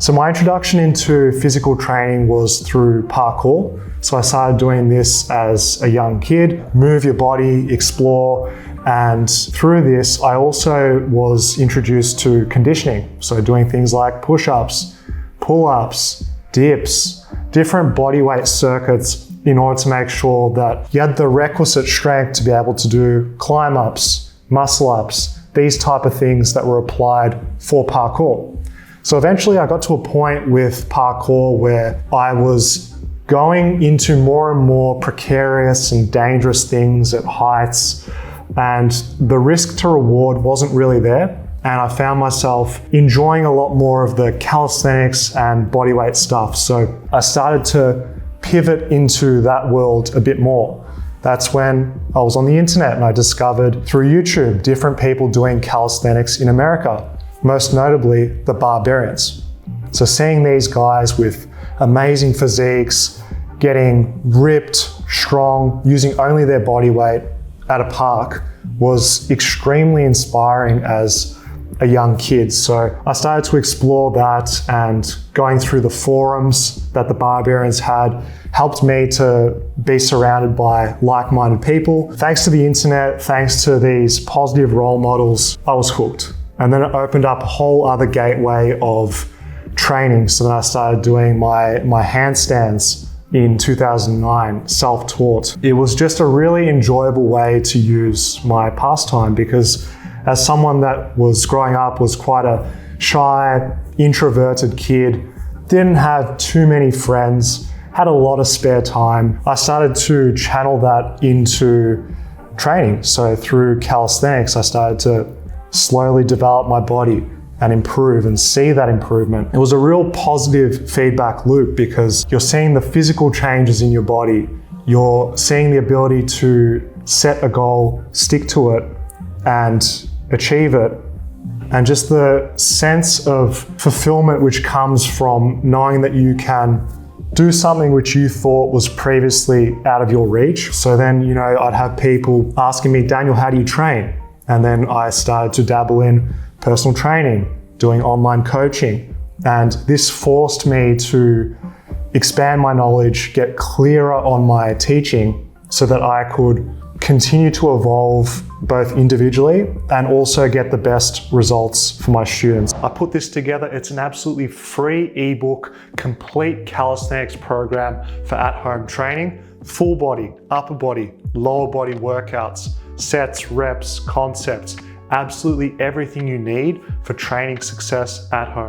So my introduction into physical training was through parkour. So I started doing this as a young kid, move your body, explore. And through this, I also was introduced to conditioning. So doing things like push-ups, pull-ups, dips, different body weight circuits in order to make sure that you had the requisite strength to be able to do climb-ups, muscle-ups, these type of things that were applied for parkour. So eventually I got to a point with parkour where I was going into more and more precarious and dangerous things at heights, and the risk to reward wasn't really there. And I found myself enjoying a lot more of the calisthenics and bodyweight stuff. So I started to pivot into that world a bit more. That's when I was on the internet and I discovered through YouTube different people doing calisthenics in America, most notably the barbarians. So seeing these guys with amazing physiques, getting ripped, strong, using only their body weight at a park was extremely inspiring as a young kid. So I started to explore that, and going through the forums that the barbarians had helped me to be surrounded by like-minded people. Thanks to the internet, thanks to these positive role models, I was hooked. And then it opened up a whole other gateway of training. So then I started doing my handstands in 2009, self-taught. It was just a really enjoyable way to use my pastime, because as someone that was growing up, was quite a shy, introverted kid, didn't have too many friends, had a lot of spare time, I started to channel that into training. So through calisthenics, I started to slowly develop my body and improve and see that improvement. It was a real positive feedback loop, because you're seeing the physical changes in your body. You're seeing the ability to set a goal, stick to it, and achieve it. And just the sense of fulfillment which comes from knowing that you can do something which you thought was previously out of your reach. So then, I'd have people asking me, Daniel, how do you train? And then I started to dabble in personal training, doing online coaching. And this forced me to expand my knowledge, get clearer on my teaching, so that I could continue to evolve both individually and also get the best results for my students. I put this together. It's an absolutely free ebook, complete calisthenics program for at-home training, full body, upper body, lower body workouts, sets, reps, concepts, absolutely everything you need for training success at home.